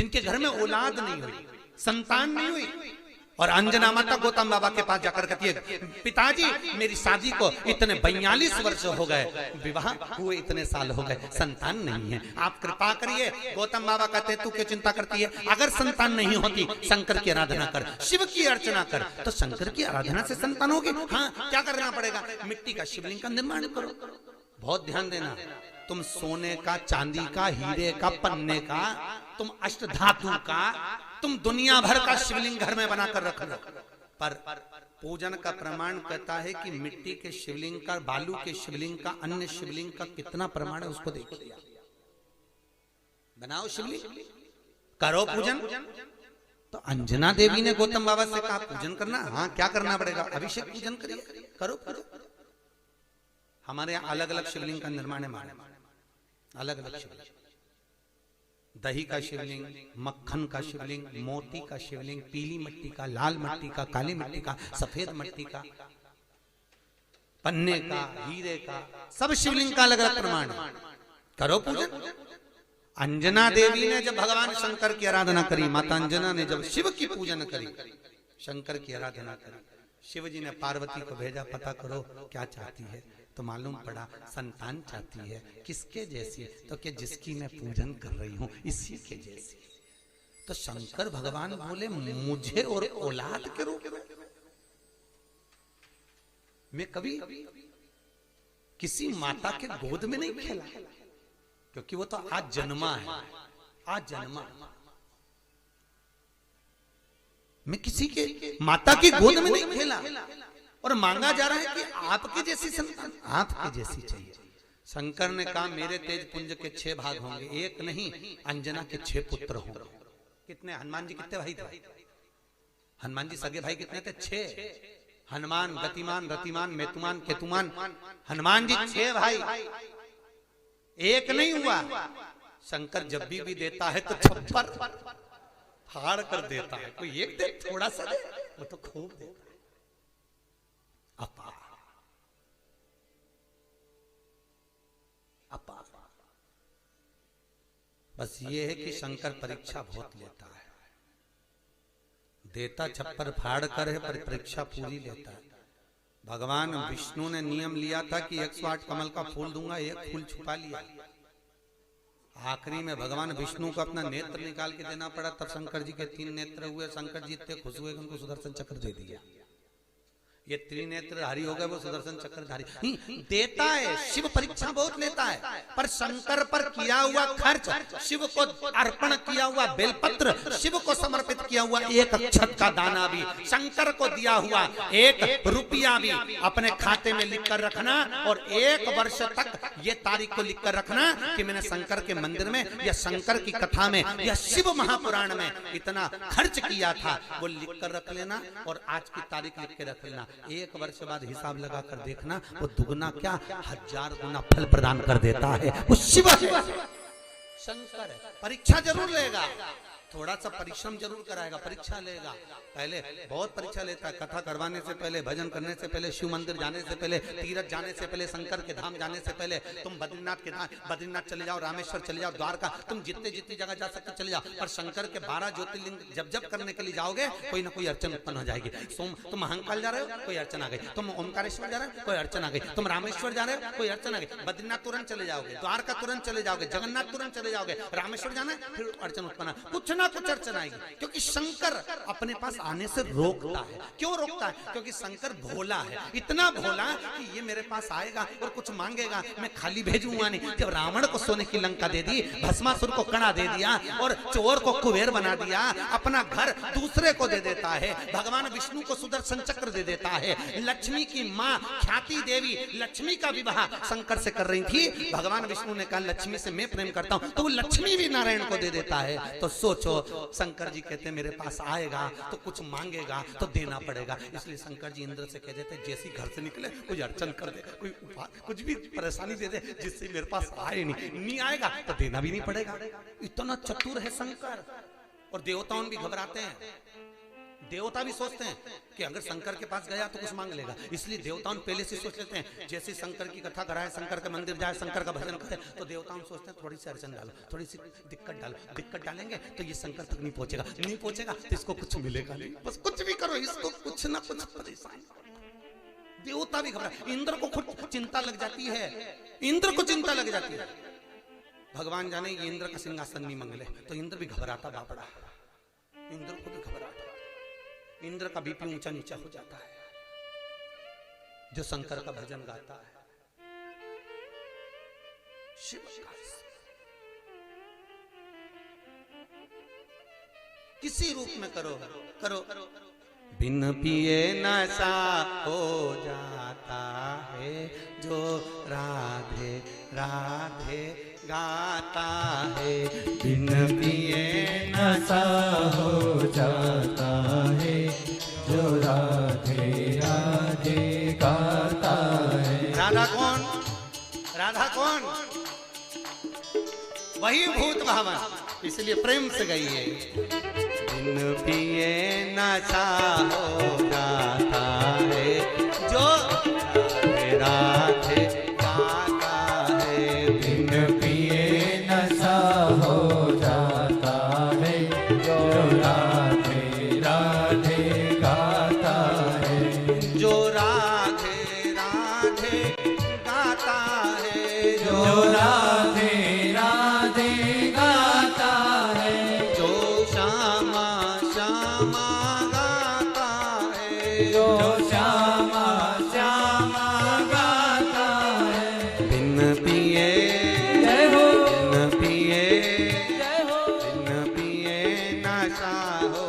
जिनके घर में औलाद नहीं हुई, संतान नहीं हुई। और अंजना माता गौतम बाबा के पास जाकर कहती है, पिताजी मेरी शादी को इतने 42 वर्ष हो गए, विवाह हुए इतने साल हो गए, संतान नहीं है, आप कृपा करिए। गौतम बाबा कहते तू क्यों चिंता करती है, अगर संतान नहीं होती शंकर की आराधना कर, शिव की अर्चना कर, तो शंकर की आराधना से संतान होगी। हाँ, क्या करना पड़ेगा, मिट्टी का शिवलिंग का निर्माण करो। बहुत ध्यान देना, तुम सोने का, चांदी का, हीरे का, पन्ने का, तुम अष्ट धातु का, तुम दुनिया भर का शिवलिंग घर में बनाकर रख लो, पर पूजन का प्रमाण कहता है कि मिट्टी के शिवलिंग का, बालू के शिवलिंग का, अन्य शिवलिंग का कितना प्रमाण है उसको देखिए। बनाओ शिवलिंग, करो पूजन। तो अंजना देवी ने गौतम बाबा से कहा पूजन करना। हाँ, क्या करना पड़ेगा, अभिषेक पूजन करिए, करो पूजन। हमारे यहाँ अलग अलग शिवलिंग का निर्माण है, अलग अलग शिवलिंग, दही का शिवलिंग, मक्खन का शिवलिंग, मोती का शिवलिंग, पीली मिट्टी का, लाल मिट्टी का, काली मिट्टी का, सफेद मिट्टी का, पन्ने का, हीरे का, सब शिवलिंग का अलग अलग प्रमाण है, करो पूजन। अंजना देवी ने जब भगवान शंकर की आराधना करी, माता अंजना ने जब शिव की पूजन करी, शंकर की आराधना करी, शिव जी ने पार्वती को भेजा, पता करो क्या चाहती है, तो मालूम पड़ा संतान चाहती है। किसके जैसी, तो कि जिसकी मैं पूजन कर रही हूं इसी के जैसी। तो शंकर भगवान बोले मुझे और औलाद के रूप में, मैं कभी किसी माता के गोद में नहीं खेला, क्योंकि वो तो आज जन्मा है, आज जन्मा। मैं किसी के माता की गोद में नहीं खेला, और मांगा जा रहा है कि आपकी जैसी संतान, आपकी जैसी चाहिए। शंकर ने कहा मेरे तेज पुंज के 6 भाग होंगे, एक नहीं, अंजना के 6 पुत्र होंगे। कितने, हनुमान जी कितने भाई थे, हनुमान जी सगे भाई कितने थे, 6। हनुमान, गतिमान, रतिमान, मेतुमान, केतुमान, हनुमान जी 6 भाई, एक नहीं हुआ। शंकर जब भी देता है तो छप्पर फाड़ कर देता है, कोई एक दे, थोड़ा सा दे, वो तो खूब देता है। अपार अपार। बस ये है कि शंकर परीक्षा बहुत लेता है, देता छप्पर फाड़ कर है, पर परीक्षा पूरी लेता है। भगवान विष्णु ने नियम लिया था कि 108 कमल का फूल दूंगा, एक फूल छुपा लिया। आखिरी में भगवान विष्णु को अपना नेत्र निकाल के देना पड़ा, तब शंकर जी के 3 नेत्र हुए। शंकर जी इतने खुश हुए कि उनको सुदर्शन चक्र दे दिया। ये त्रिनेत्रधारी हो गए, वो सुदर्शन चक्रधारी देता है। शिव परीक्षा बहुत लेता है, पर शंकर पर किया हुआ खर्च, शिव को अर्पण किया हुआ बेलपत्र, शिव को समर्पित किया हुआ 1 अक्षत का दाना भी, शंकर को दिया हुआ 1 रुपया भी अपने खाते में लिख कर रखना, और 1 वर्ष तक ये तारीख को लिख कर रखना कि मैंने शंकर के मंदिर में या शंकर की कथा में या शिव महापुराण में इतना खर्च किया था, वो लिख कर रख लेना, और आज की तारीख लिख के रख लेना। 1 वर्ष बाद हिसाब लगा कर देखना, वो दुगना क्या 1000 गुना फल प्रदान कर देता है। वो शिव है, शंकर है। परीक्षा जरूर लेगा, थोड़ा सा परिश्रम जरूर कराएगा, परीक्षा लेगा। पहले बहुत परीक्षा लेता है, कथा करवाने से पहले, भजन करने से पहले, शिव मंदिर जाने से पहले, तीर्थ जाने से पहले, शंकर के धाम जाने से पहले। तुम बद्रीनाथ के धाम, बद्रीनाथ चले जाओ, रामेश्वर चले जाओ, द्वारका, तुम जितने जितनी जगह जा सकते चले जाओ, पर शंकर के 12 ज्योतिर्लिंग जब जब करने के लिए जाओगे, कोई ना कोई अड़चन उत्पन्न हो जाएगी। तुम महाकाल जा रहे हो, कोई अड़चन आ गई, तुम ओमकारेश्वर जा रहे हो, कोई अड़चन आ गई, तुम रामेश्वर जा रहे हो, कोई अड़चन आ गई, बद्रीनाथ तुरंत चले जाओगे, द्वारका तुरंत चले जाओगे, जगन्नाथ तुरंत चले जाओगे, रामेश्वर जाना है फिर अड़चन उत्पन्न, कुछ ना कुछ अड़चन आएगी। क्योंकि शंकर अपने पास आने से रोकता है। क्यों रोकता है? क्योंकि शंकर भोला है, इतना भोला कि ये मेरे पास आएगा और कुछ मांगेगा, मैं खाली भेजूंगा नहीं। जब रावण को सोने की लंका दे दी, भस्मासुर को कड़ा दे दिया और चोर को कुबेर बना दिया, अपना घर दूसरे को दे देता है। भगवान विष्णु को सुदर्शन चक्र दे देता है। लक्ष्मी की माँ ख्याति देवी लक्ष्मी का विवाह शंकर से कर रही थी। भगवान विष्णु ने कहा लक्ष्मी से मैं प्रेम करता हूं, तो वो लक्ष्मी भी नारायण को दे देता है। तो सोचो, शंकर जी कहते हैं मेरे पास आएगा तो कुछ मांगेगा तो देना पड़ेगा। इसलिए शंकर जी इंद्र से कह देते जैसे घर से निकले कोई अड़चन कर दे, कोई कुछ भी परेशानी दे दे जिससे मेरे पास आए नहीं आएगा तो देना भी नहीं पड़ेगा। इतना चतुर है शंकर। और देवताओं भी घबराते हैं। देवता भी सोचते हैं कि अगर शंकर के पास गया तो कुछ मांग लेगा, इसलिए देवताओं पहले से सोच लेते हैं। जैसे शंकर की कथा कराए, शंकर के मंदिर जाए, शंकर का भजन करे, तो देवताओं सोचते हैं थोड़ी सी अड़चन डालो, थोड़ी सी दिक्कत डालो, दिक्कत डालेंगे तो ये शंकर तक नहीं पहुंचेगा, नहीं पहुंचेगा तो इसको कुछ मिलेगा नहीं, बस कुछ भी करो इसको कुछ ना कुछ परेशान। देवता भी घबरा, इंद्र को खुद चिंता लग जाती है, इंद्र को चिंता लग जाती है। भगवान जाने ये इंद्र का सिंहासन नहीं मंगले, तो इंद्र भी घबराता बापड़ा, इंद्र को भी घबराता, इंद्र का बीपी ऊंचा नीचा हो जाता है जो शंकर का भजन गाता है। शिव का किसी रूप में करो करो, बिन पिए नशा हो जाता है जो राधे राधे गाता है, बिन पिए नशा हो जाता है जो राधे राधे गाता है। राधा कौन? राधा कौन? वही भूत भावन, इसलिए प्रेम से गाइए। बिन पिए नशा हो जाता है जो राधे राधे गाता है, बिन पिए नशा हो जाता है जो राधे राधे गाता है, जो राधे राधे गाता है, जो राधे राधे गाता है, जो श्यामा श्यामा गाता है, जो श्यामा श्यामा गाता है। बिन पिए जय हो, बिन पिए जय हो, बिन पिए नशा हो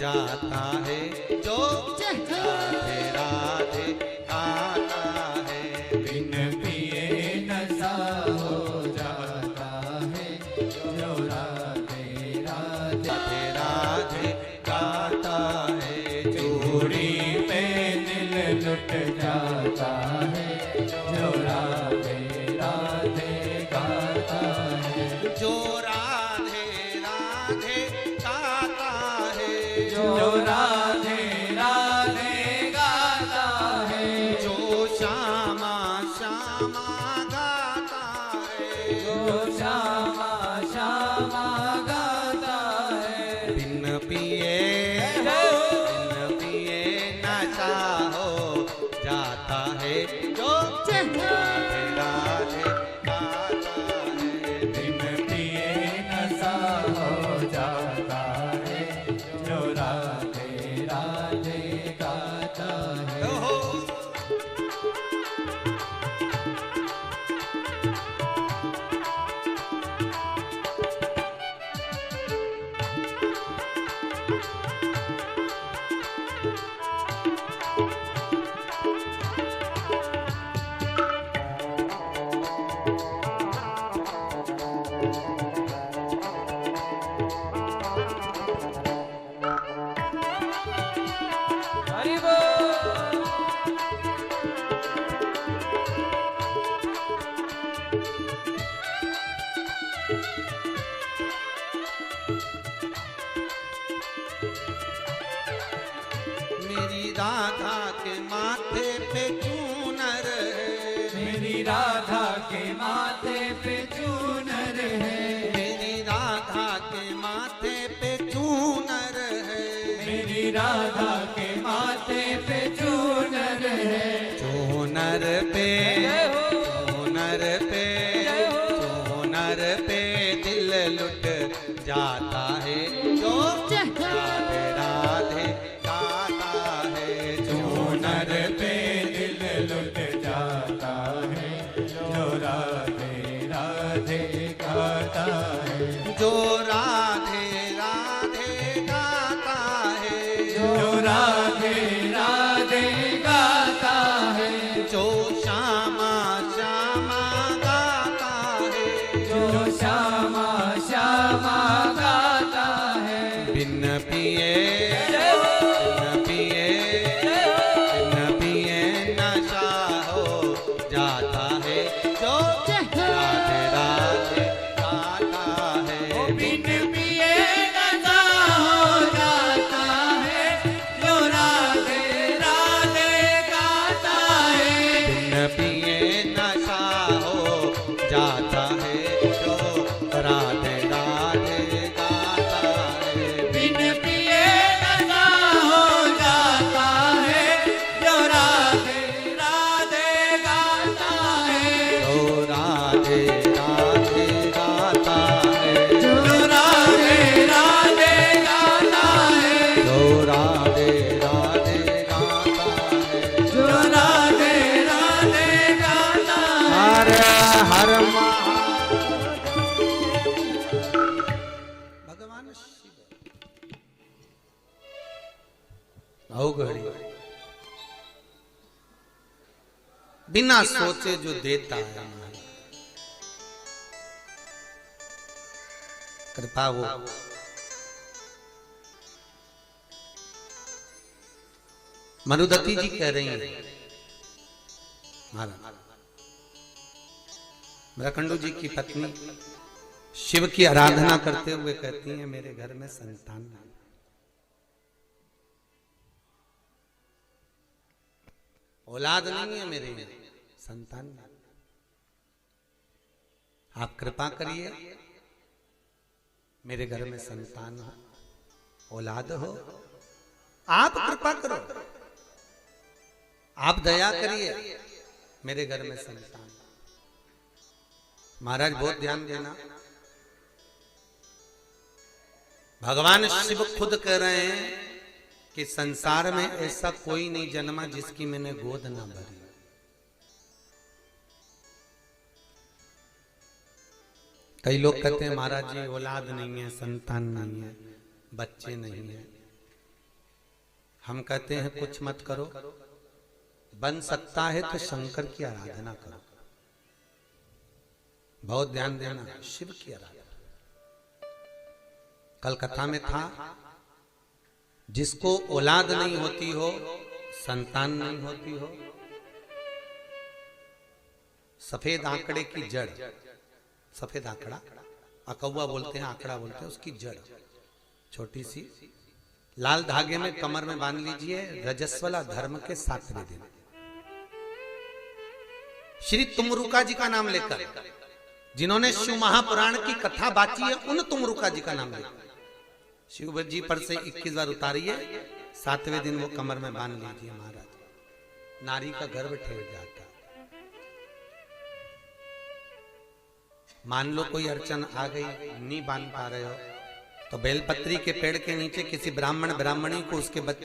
जाता है जो राधे राधे गाता है, बिन पिए नशा हो जाता है जो राधे राधे राधे राधे गाता है, चूड़ी पे दिल लुट जाता है जो राधे राधे गाता है, जो राधे राधे गाता है, जो राधे राधे गाता है, जो श्यामा श्यामा गाता है, जो श्यामा श्यामा गाता है। बिन पिए जय हो, बिन पिए नशा हो जाता है जो राधे राधे गाता है, बिन पिए नशा हो जाता है जो राधे राधे गाता है। हो हरि बोल। मेरी राधा के माथे पे चूनर है, मेरी राधा के माथे पे चूनर है, मेरी राधा के माथे पे चूनर है, मेरी राधा के माथे पे चूनर है। चूनर पे चूनर पे चूनर पे दिल लुट जाता है जो राधे राधे गाता है, चूनर पे दिल लुट जाता है जो राधे राधे गाता है, जो राधे राधे गाता है, जो राधे राधे गाता है, जो श्यामा श्यामा गाता है, जो श्यामा श्यामा गाता है। बिन पिए भगवान शिव अवघड़ी बिना सोचे जो देता है महाराज, कृपा वो मरुदती जी कह रही हैं महाराज, मृकंडू जी की पत्नी शिव की आराधना करते हुए कहती हैं मेरे घर में संतान नहीं, औलाद नहीं है मेरे में, संतान नहीं, आप कृपा करिए मेरे घर में संतान हो, औलाद हो, आप कृपा करो, आप दया करिए मेरे घर में संतान। महाराज बहुत ध्यान देना, भगवान शिव खुद कह रहे हैं कि संसार में ऐसा कोई नहीं जन्मा जिसकी मैंने गोद ना भरी। कई लोग कहते हैं महाराज जी औलाद नहीं है, संतान नहीं है, बच्चे नहीं है। हम कहते हैं कुछ मत करो, बन सकता है तो शंकर की आराधना करो। बहुत ध्यान देना, शिव की आराधना। कल कथा में था जिसको औलाद नहीं होती हो, संतान नहीं होती हो, सफेद आंकड़े की जड़, सफेद आंकड़ा अकौवा बोलते हैं, आंकड़ा बोलते हैं, उसकी जड़ छोटी सी लाल धागे में कमर में बांध लीजिए। रजस्वला धर्म के 7वें दिन श्री तुमरुका जी का नाम लेकर, जिन्होंने शिव महापुराण की कथा बाची है, उन तुमरुका जी का नाम लेकर शिव जी पर से 21 बार उतारिए, 7वें दिन वो कमर में बांध लीजिए। महाराज नारी का गर्भ ठहर जाता। मान लो कोई अड़चन आ गई, नहीं बांध पा रहे हो, तो बेलपत्री के पेड़ के नीचे किसी ब्राह्मणी को उसके बच्चे